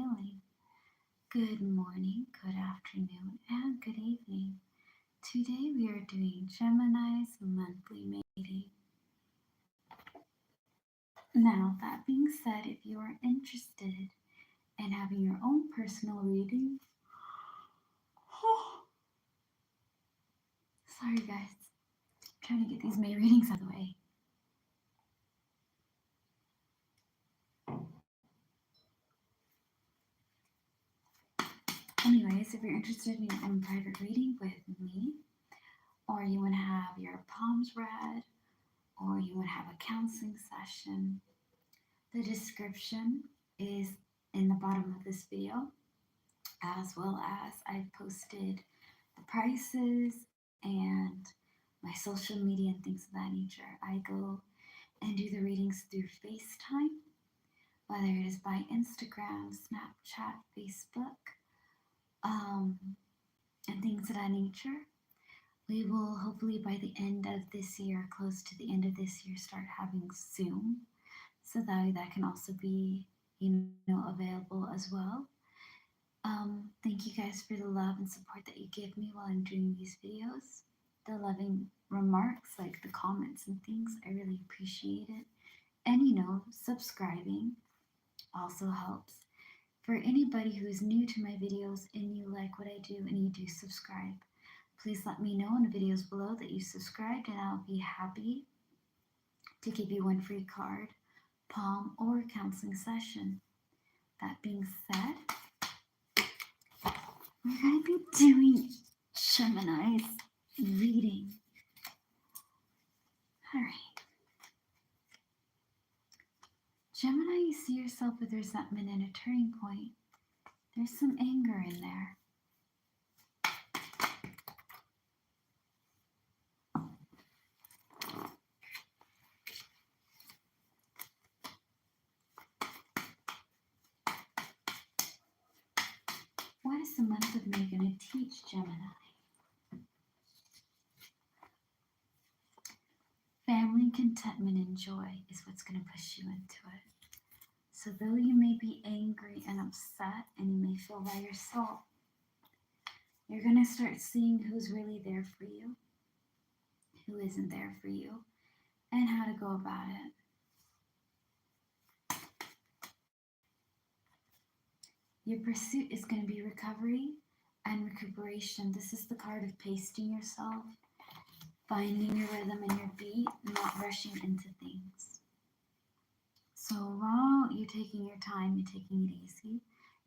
Healing. Good morning, good afternoon, and good evening. Today we are doing Gemini's monthly reading. Now, that being said, if you are interested in having your own personal reading, sorry guys, I'm trying to get these May readings out of the way. Anyways, if you're interested in your own private reading with me, or you want to have your palms read, or you want to have a counseling session, the description is in the bottom of this video, as well as I've posted the prices and my social media and things of that nature. I go and do the readings through FaceTime, whether it is by Instagram, Snapchat, Facebook, and things of that nature. We will hopefully by the end of this year, close to the end of this year, start having Zoom, so that can also be available as well. Thank you guys for the love and support that you give me while I'm doing these videos. The loving remarks, like the comments and things, I really appreciate it. And subscribing also helps. For anybody who is new to my videos and you like what I do and you do subscribe, please let me know in the videos below that you subscribed, and I'll be happy to give you one free card, palm, or counseling session. That being said, we're going to be doing Gemini's reading. All right. Gemini, you see yourself with resentment and a turning point. There's some anger in there. What is the month of May going to teach Gemini? Family, contentment, and joy is what's going to push you into it. So though you may be angry and upset and you may feel by yourself, you're going to start seeing who's really there for you, who isn't there for you, and how to go about it. Your pursuit is going to be recovery and recuperation. This is the card of pacing yourself, finding your rhythm and your beat, not rushing into things. So while you're taking your time, you're taking it easy,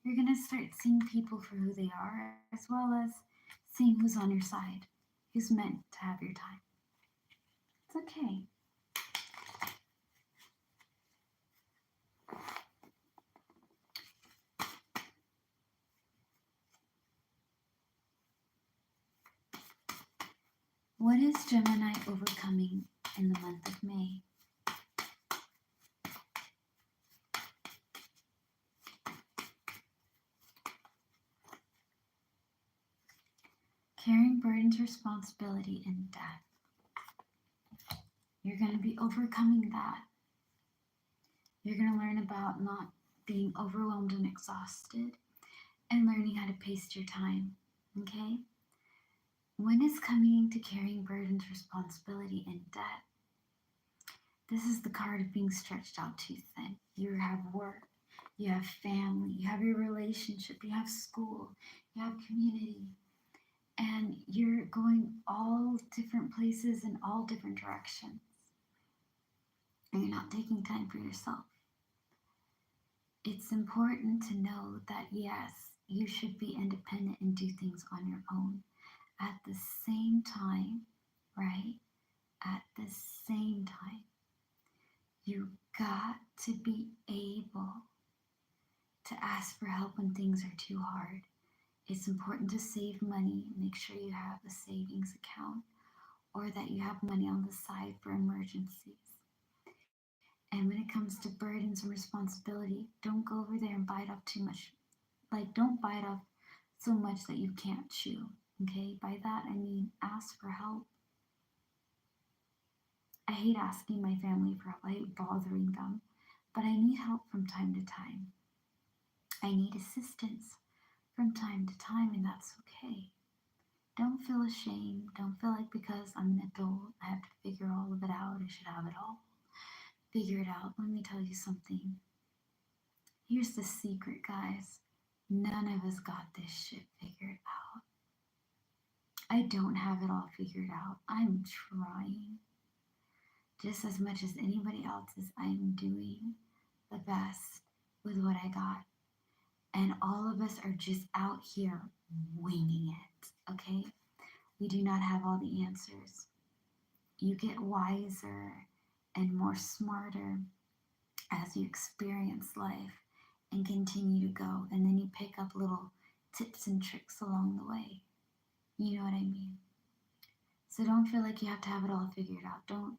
you're going to start seeing people for who they are, as well as seeing who's on your side, who's meant to have your time. It's okay. What is Gemini overcoming in the month of May? Carrying burdens, responsibility, and debt. You're going to be overcoming that. You're going to learn about not being overwhelmed and exhausted, and learning how to pace your time, okay? When it's coming to carrying burdens, responsibility, and debt, this is the card of being stretched out too thin. You have work, you have family, you have your relationship, you have school, you have community, and you're going all different places in all different directions. And you're not taking time for yourself. It's important to know that yes, you should be independent and do things on your own. At the same time, right? At the same time, you got to be able to ask for help when things are too hard. It's important to save money. Make sure you have a savings account, or that you have money on the side for emergencies. And when it comes to burdens and responsibility, don't go over there and bite off too much. Like, don't bite off so much that you can't chew. Okay, by that I mean ask for help. I hate asking my family for help. I hate bothering them, but I need help from time to time. I need assistance from time to time, and that's okay. Don't feel ashamed. Don't feel like because I'm an adult, I have to figure all of it out. I should have it all figured out. Let me tell you something. Here's the secret, guys. None of us got this shit figured out. I don't have it all figured out. I'm trying just as much as anybody else is. I'm doing the best with what I got. And all of us are just out here winging it, okay? We do not have all the answers. You get wiser and more smarter as you experience life and continue to go. And then you pick up little tips and tricks along the way. You know what I mean? So don't feel like you have to have it all figured out. Don't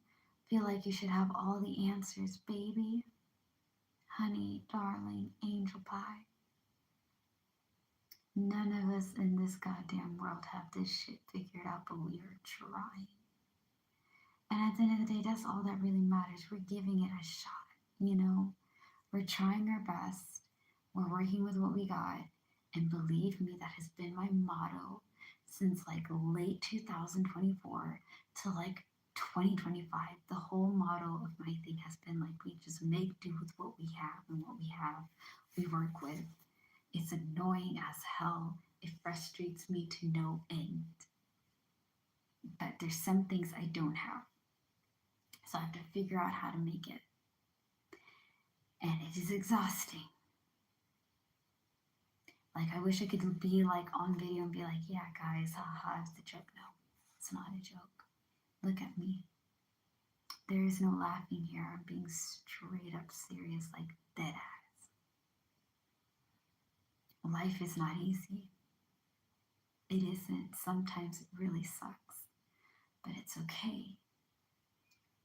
feel like you should have all the answers, baby, honey, darling, angel pie. None of us in this goddamn world have this shit figured out, but we are trying. And at the end of the day, that's all that really matters. We're giving it a shot, you know? We're trying our best. We're working with what we got. And believe me, that has been my motto since like late 2024 to like 2025. The whole motto of my thing has been like, we just make do with what we have, and what we have, we work with. It's annoying as hell. It frustrates me to no end. But there's some things I don't have. So I have to figure out how to make it. And it is exhausting. Like, I wish I could be like on video and be like, yeah, guys, haha, it's a joke. No, it's not a joke. Look at me. There is no laughing here. I'm being straight up serious, like dead ass. Life is not easy. It isn't. Sometimes it really sucks. But it's okay.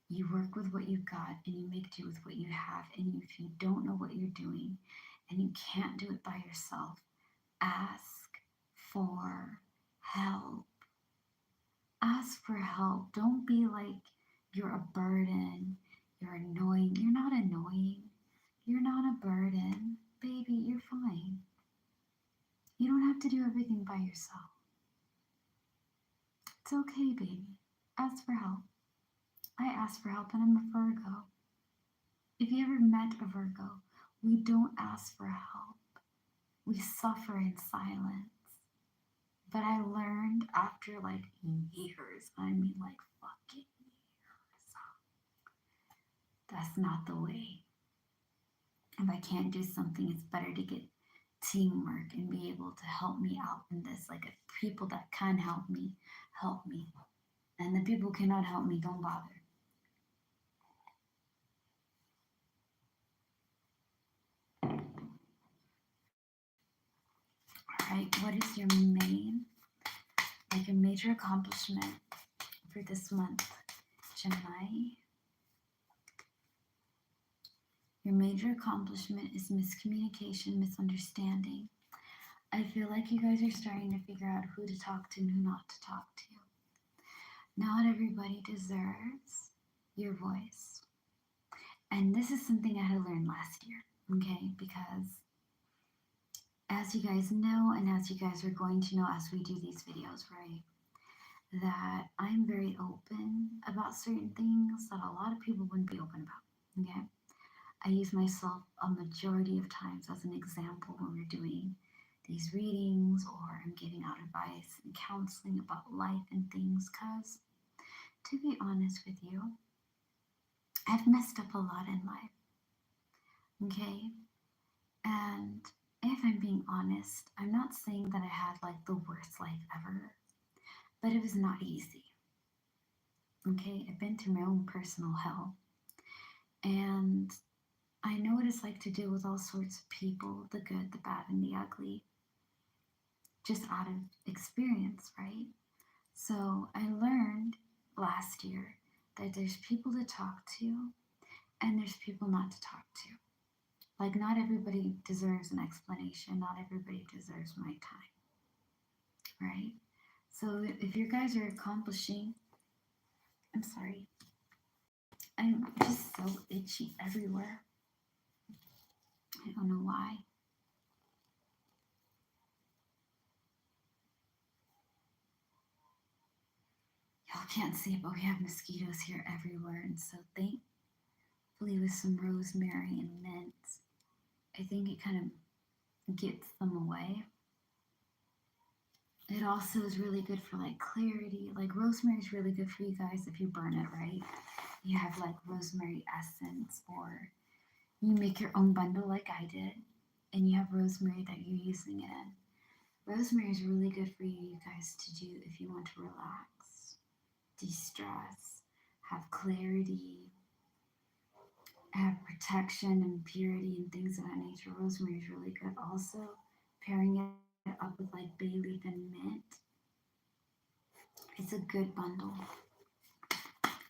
You work with what you've got and you make do with what you have. And if you don't know what you're doing and you can't do it by yourself, ask for help. Ask for help. Don't be like you're a burden. You're annoying. You're not annoying. You're not a burden. Baby, you're fine. You don't have to do everything by yourself. It's okay, baby. Ask for help. I ask for help and I'm a Virgo. If you ever met a Virgo, we don't ask for help. We suffer in silence. But I learned after like years, I mean like fucking years, that's not the way. If I can't do something, it's better to get teamwork and be able to help me out in this. Like, if people that can help me, help me. And the people who cannot help me, don't bother. All right, what is your like a major accomplishment for this month, Gemini? Your major accomplishment is miscommunication, misunderstanding. I feel like you guys are starting to figure out who to talk to and who not to talk to. Not everybody deserves your voice. And this is something I had learned last year, okay? Because as you guys know, and as you guys are going to know as we do these videos, right? That I'm very open about certain things that a lot of people wouldn't be open about, okay? I use myself a majority of times as an example when we're doing these readings or I'm giving out advice and counseling about life and things, because to be honest with you, I've messed up a lot in life, okay? And if I'm being honest, I'm not saying that I had like the worst life ever, but it was not easy, okay? I've been through my own personal hell, and I know what it's like to deal with all sorts of people, the good, the bad, and the ugly, just out of experience, right? So I learned last year that there's people to talk to and there's people not to talk to. Like, not everybody deserves an explanation, not everybody deserves my time, right? So if you guys are accomplishing, I'm sorry, I'm just so itchy everywhere. I don't know why. can't see it, but we have mosquitoes here everywhere. And so thankfully with some rosemary and mint, I think it kind of gets them away. It also is really good for like clarity. Like rosemary is really good for you guys if you burn it, right? You have like rosemary essence, or you make your own bundle like I did, and you have rosemary that you're using it in. Rosemary is really good for you guys to do if you want to relax, de-stress, have clarity, have protection and purity and things of that nature. Rosemary is really good. Also, pairing it up with like bay leaf and mint, it's a good bundle.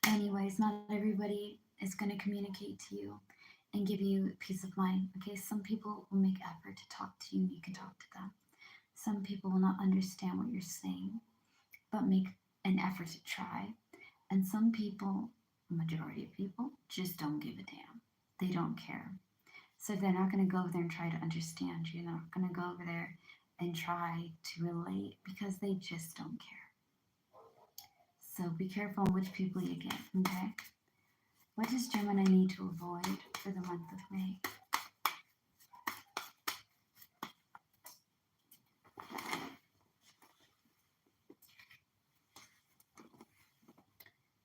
Anyways, not everybody is going to communicate to you and give you peace of mind. Okay, some people will make effort to talk to you and you can talk to them. Some people will not understand what you're saying, but make an effort to try. And some people, majority of people, just don't give a damn. They don't care. So they're not going to go over there and try to understand you. They're not going to go over there and try to relate because they just don't care. So be careful on which people you get, okay? What does Gemini need to avoid for the month of May?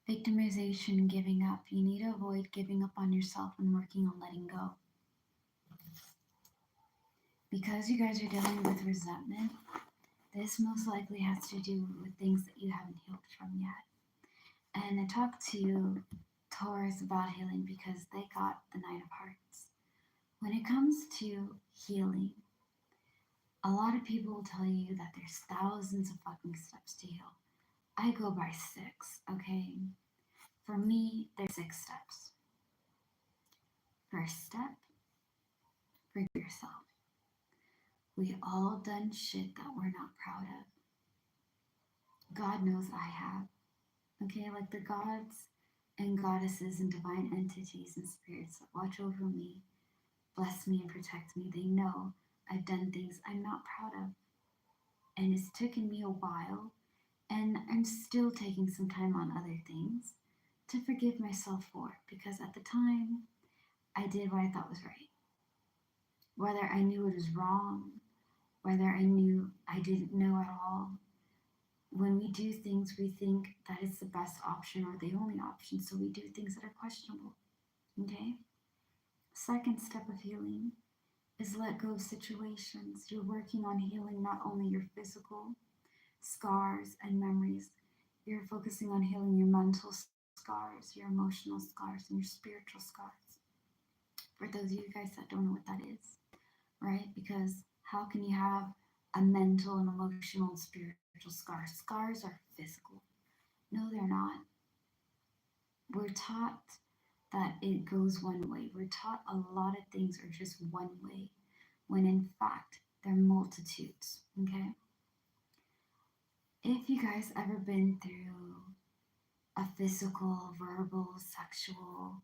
Victimization, giving up. You need to avoid giving up on yourself and working on letting go. Because you guys are dealing with resentment, this most likely has to do with things that you haven't healed from yet. And I talked to Taurus about healing because they got the Nine of Hearts. When it comes to healing, a lot of people will tell you that there's thousands of fucking steps to heal. I go by 6, okay? For me, there's 6 steps. First step, forgive yourself. We all done shit that we're not proud of. God knows I have. Okay, like the gods and goddesses and divine entities and spirits that watch over me, bless me and protect me, they know I've done things I'm not proud of. And it's taken me a while, and I'm still taking some time on other things to forgive myself for, because at the time I did what I thought was right. Whether I knew it was wrong, whether I knew I didn't know at all, when we do things, we think that it's the best option or the only option, so we do things that are questionable. Okay? Second step of healing is let go of situations. You're working on healing not only your physical scars and memories, you're focusing on healing your mental scars, your emotional scars, and your spiritual scars. For those of you guys that don't know what that is, right? Because how can you have a mental and emotional and spiritual scar? Scars are physical. No, they're not. We're taught that it goes one way. We're taught a lot of things are just one way, when in fact, they're multitudes, okay? If you guys ever been through a physical, verbal, sexual,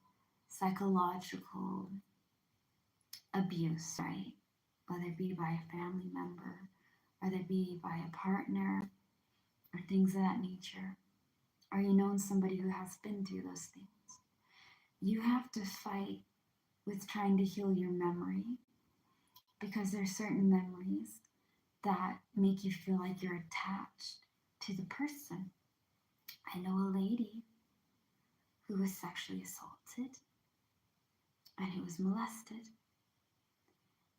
psychological abuse, right? Whether it be by a family member, whether it be by a partner, or things of that nature, or you know somebody who has been through those things, you have to fight with trying to heal your memory, because there's certain memories that make you feel like you're attached to the person. I know a lady who was sexually assaulted and who was molested.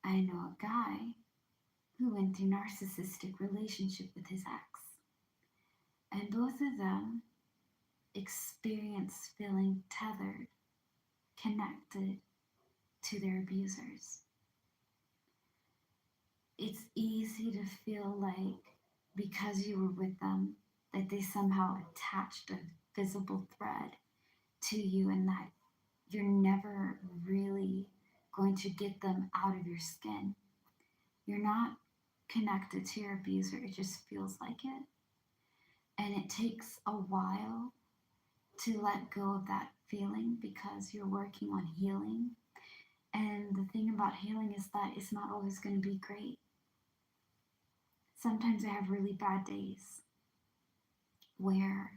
I know a guy who went through narcissistic relationship with his ex. And both of them experienced feeling tethered, connected to their abusers. It's easy to feel like because you were with them, that they somehow attached a visible thread to you, and that you're never really going to get them out of your skin. You're not connected to your abuser, it just feels like it. And it takes a while to let go of that feeling because you're working on healing. And the thing about healing is that it's not always going to be great. Sometimes I have really bad days where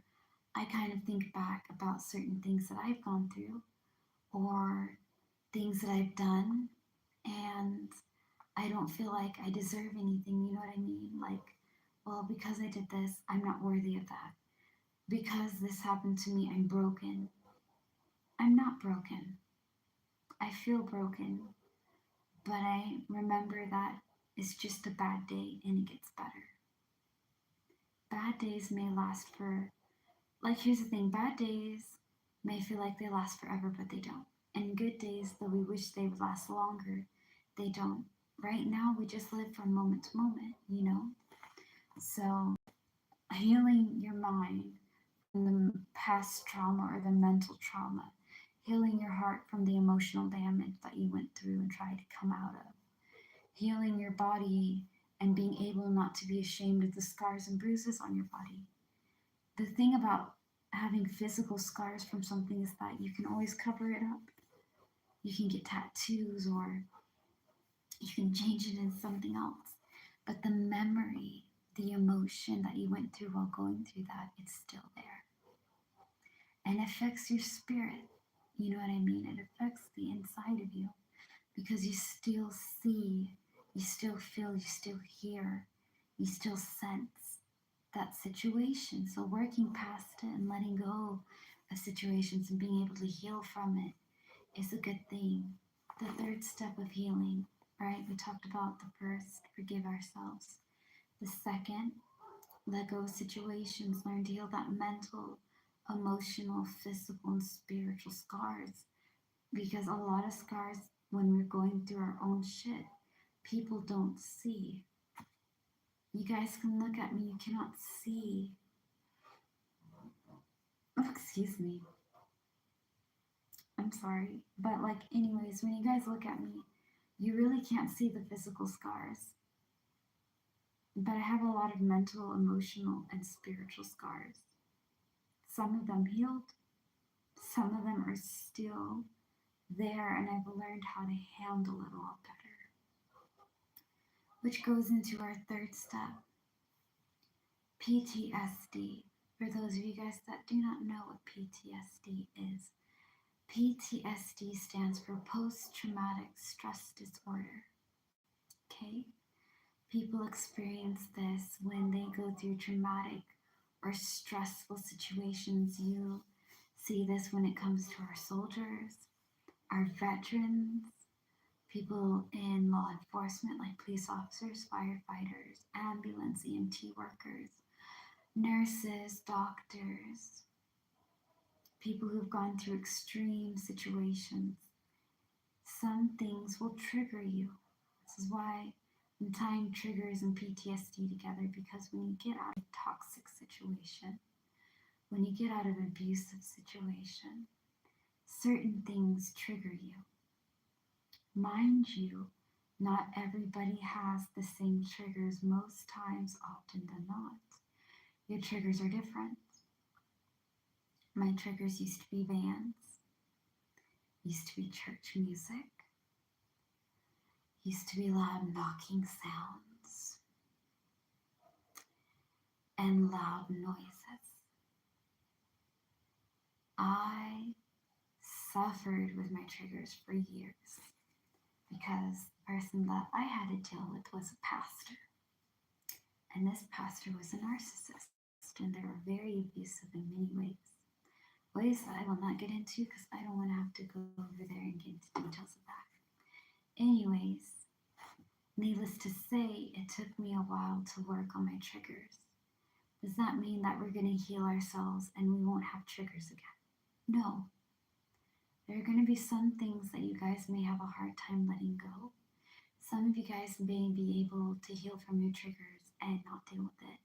I kind of think back about certain things that I've gone through or things that I've done, and I don't feel like I deserve anything. You know what I mean? Like, well, because I did this, I'm not worthy of that. Because this happened to me, I'm broken. I'm not broken. I feel broken, but I remember that it's just a bad day and it gets better. Bad days may last for, like, here's the thing, bad days may feel like they last forever, but they don't. And good days, though we wish they would last longer, they don't. Right now, we just live from moment to moment, you know? So, healing your mind from the past trauma or the mental trauma, healing your heart from the emotional damage that you went through and tried to come out of, healing your body and being able not to be ashamed of the scars and bruises on your body. The thing about having physical scars from something is that you can always cover it up. You can get tattoos or you can change it into something else. But the memory, the emotion that you went through while going through that, it's still there. And it affects your spirit. You know what I mean? It affects the inside of you because you still see, you still feel, you still hear, you still sense that situation. So working past it and letting go of situations and being able to heal from it is a good thing. The third step of healing, right? We talked about the first, forgive ourselves. The second, let go of situations, learn to heal that mental, emotional, physical, and spiritual scars. Because a lot of scars, when we're going through our own shit, people don't see. You guys can look at me, you cannot see. Oh, excuse me. I'm sorry. But, like, anyways, when you guys look at me, you really can't see the physical scars. But I have a lot of mental, emotional, and spiritual scars. Some of them healed, some of them are still there, and I've learned how to handle it a lot better. Which goes into our third step, PTSD. For those of you guys that do not know what PTSD is, PTSD stands for Post Traumatic Stress Disorder. Okay? People experience this when they go through traumatic or stressful situations. You see this when it comes to our soldiers, our veterans, people in law enforcement like police officers, firefighters, ambulance, EMT workers, nurses, doctors, people who've gone through extreme situations. Some things will trigger you. This is why I'm tying triggers and PTSD together, because when you get out of a toxic situation, when you get out of an abusive situation, certain things trigger you. Mind you, not everybody has the same triggers most times, often than not. Your triggers are different. My triggers used to be vans, used to be church music, used to be loud knocking sounds, and loud noises. I suffered with my triggers for years because the person that I had to deal with was a pastor. And this pastor was a narcissist, and they were very abusive in many ways. Ways that I will not get into because I don't want to have to go over there and get into details of that. Anyways, needless to say, it took me a while to work on my triggers. Does that mean that we're going to heal ourselves and we won't have triggers again? No. There are going to be some things that you guys may have a hard time letting go. Some of you guys may be able to heal from your triggers and not deal with it.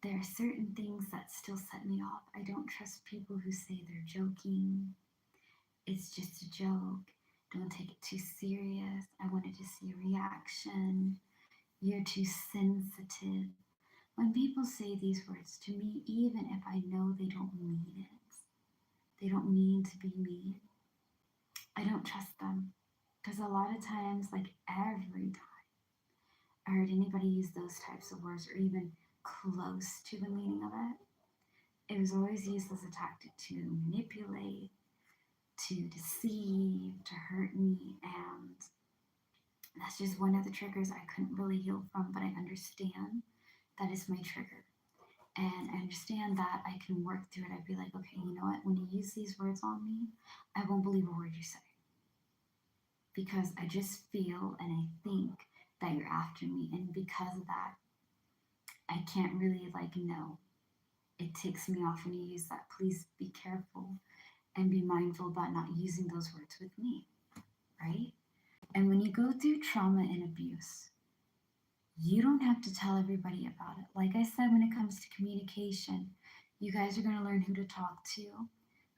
There are certain things that still set me off. I don't trust people who say they're joking. It's just a joke. Don't take it too serious. I wanted to see a reaction. You're too sensitive. When people say these words to me, even if I know they don't mean it, they don't mean to be mean, I don't trust them. Because a lot of times, like every time I heard anybody use those types of words or even close to the meaning of it, It was always used as a tactic to manipulate, to deceive, to hurt me. And that's just one of the triggers I couldn't really heal from, but I understand that is my trigger. And I understand that I can work through it. I'd be like, okay, you know what? When you use these words on me, I won't believe a word you say because I just feel and I think that you're after me. And because of that, I can't really like know. It takes me off when you use that. Please be careful and be mindful about not using those words with me, right? And when you go through trauma and abuse, you don't have to tell everybody about it. Like I said, when it comes to communication, you guys are going to learn who to talk to,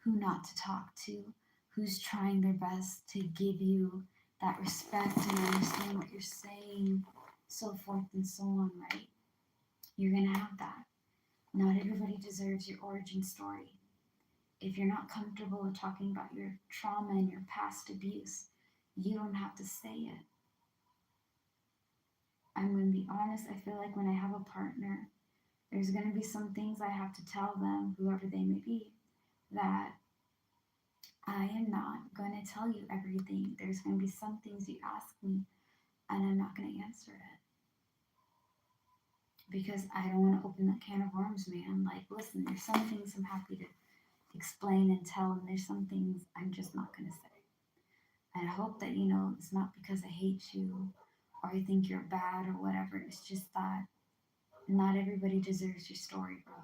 who not to talk to, who's trying their best to give you that respect and understand what you're saying, so forth and so on, right? You're going to have that. Not everybody deserves your origin story. If you're not comfortable with talking about your trauma and your past abuse, you don't have to say it. I'm going to be honest, I feel like when I have a partner, there's going to be some things I have to tell them, whoever they may be, that I am not going to tell you everything. There's going to be some things you ask me, and I'm not going to answer it because I don't want to open that can of worms, man. Like, listen, there's some things I'm happy to explain and tell, and there's some things I'm just not going to say. And I hope that, it's not because I hate you or I think you're bad or whatever. It's just that not everybody deserves your story, bro.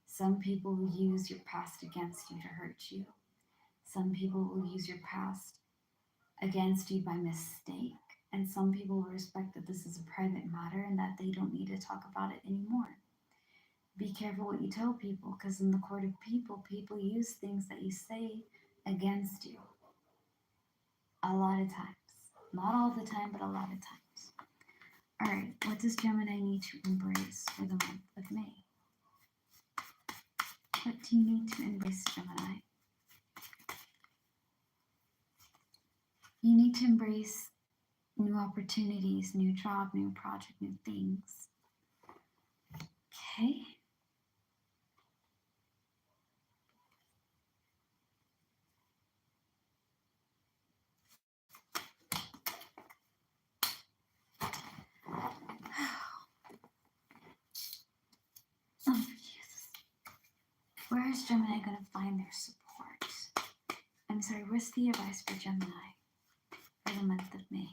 Some people will use your past against you to hurt you. Some people will use your past against you by mistake. And some people will respect that this is a private matter and that they don't need to talk about it anymore. Be careful what you tell people because in the court of people, people use things that you say against you. A lot of times. Not all the time, but a lot of times. All right, what does Gemini need to embrace for the month of May? What do you need to embrace, Gemini? You need to embrace new opportunities, new job, new project, new things. Okay. Oh, Jesus. Where is Gemini going to find their support? I'm sorry, what's the advice for Gemini for the month of May?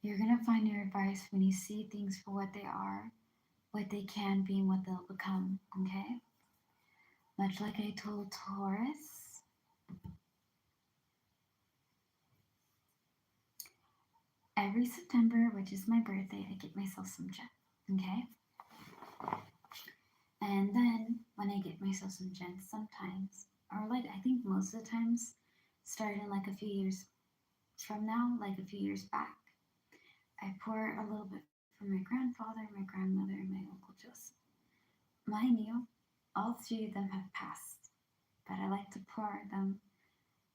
You're going to find your advice when you see things for what they are, what they can be, and what they'll become, okay? Much like I told Taurus, every September, which is my birthday, I get myself some gem, okay? And then when I get myself some gems, sometimes, or like I think most of the times, starting like a few years from now, like a few years back, I pour a little bit for my grandfather, my grandmother, and my Uncle Joseph. Mind you, all three of them have passed, but I like to pour them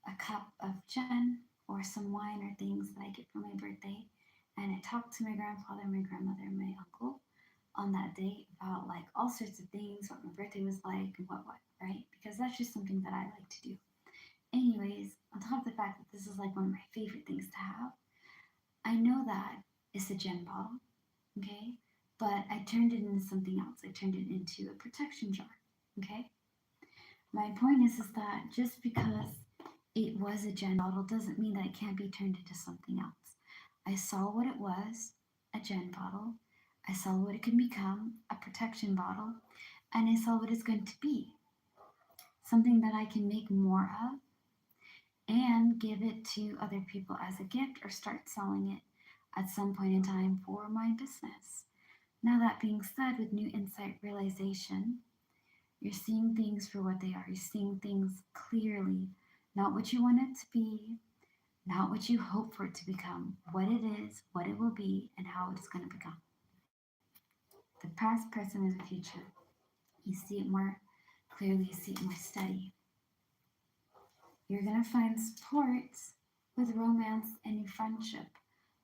a cup of gin or some wine or things that I get for my birthday. And I talk to my grandfather, my grandmother, and my uncle on that day about like all sorts of things, what my birthday was like, and what, right? Because that's just something that I like to do. Anyways, on top of the fact that this is like one of my favorite things to have, I know that it's a gin bottle, okay? But I turned it into something else. I turned it into a protection jar, okay? My point is that just because it was a gin bottle doesn't mean that it can't be turned into something else. I saw what it was, a gin bottle. I saw what it can become, a protection bottle. And I saw what it's going to be, something that I can make more of and give it to other people as a gift or start selling it at some point in time for my business. Now, that being said, with new insight realization, you're seeing things for what they are. You're seeing things clearly, not what you want it to be, not what you hope for it to become, what it is, what it will be, and how it's going to become. The past, present, and the future. You see it more clearly, you see it more steady. You're going to find support with romance and your friendship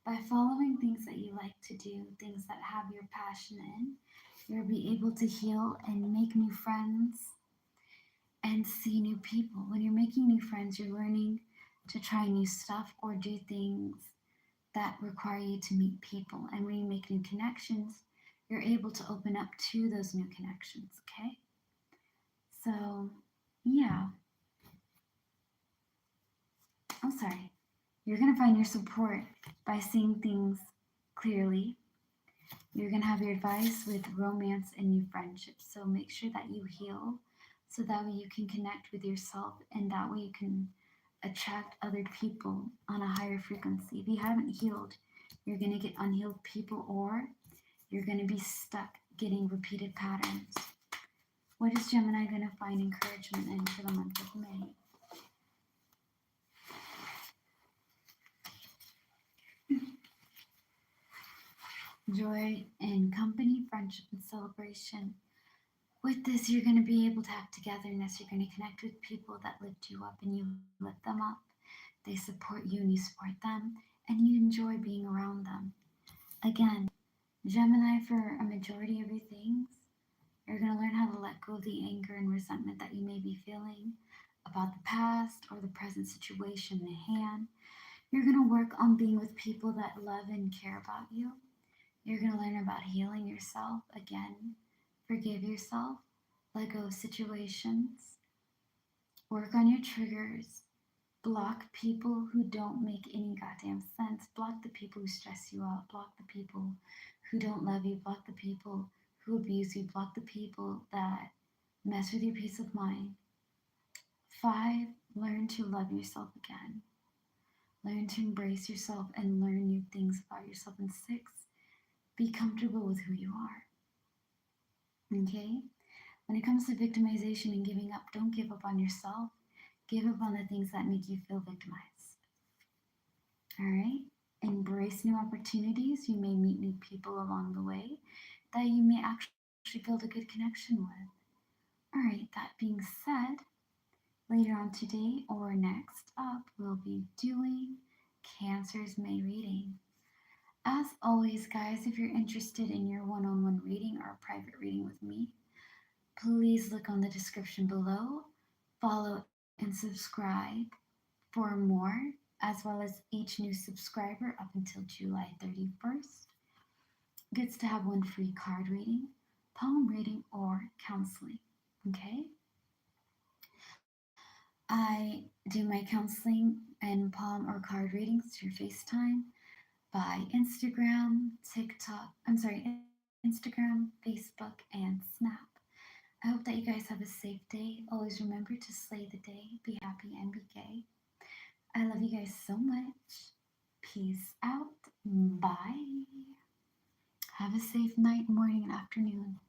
by following things that you like to do, things that have your passion in. You'll be able to heal and make new friends and see new people. When you're making new friends, you're learning to try new stuff or do things that require you to meet people. And when you make new connections, you're able to open up to those new connections, okay? So, yeah. I'm sorry. You're going to find your support by seeing things clearly. You're going to have your advice with romance and new friendships. So make sure that you heal so that way you can connect with yourself and that way you can attract other people on a higher frequency. If you haven't healed, you're going to get unhealed people or you're going to be stuck getting repeated patterns. What is Gemini going to find encouragement in for the month of May? Joy and company, friendship and celebration. With this, you're going to be able to have togetherness. You're going to connect with people that lift you up and you lift them up. They support you and you support them, and you enjoy being around them. Again, Gemini, for a majority of your things, you're going to learn how to let go of the anger and resentment that you may be feeling about the past or the present situation at hand. You're going to work on being with people that love and care about you. You're going to learn about healing yourself again, forgive yourself, let go of situations, work on your triggers, block people who don't make any goddamn sense, block the people who stress you out, block the people who don't love you, block the people who abuse you, block the people that mess with your peace of mind. 5, learn to love yourself again. Learn to embrace yourself and learn new things about yourself. And 6, be comfortable with who you are. Okay? When it comes to victimization and giving up, don't give up on yourself. Give up on the things that make you feel victimized. All right? Embrace new opportunities. You may meet new people along the way that you may actually build a good connection with. All right, that being said, later on today or next up, we'll be doing Cancer's May reading. As always, guys, if you're interested in your one-on-one reading or a private reading with me, please look on the description below, follow and subscribe for more, as well as each new subscriber up until July 31st gets to have one free card reading, palm reading, or counseling. Okay? I do my counseling and palm or card readings through FaceTime by Instagram, Instagram, Facebook, and Snap. I hope that you guys have a safe day. Always remember to slay the day, be happy, and be gay. I love you guys so much. Peace out. Bye. Have a safe night, morning, and afternoon.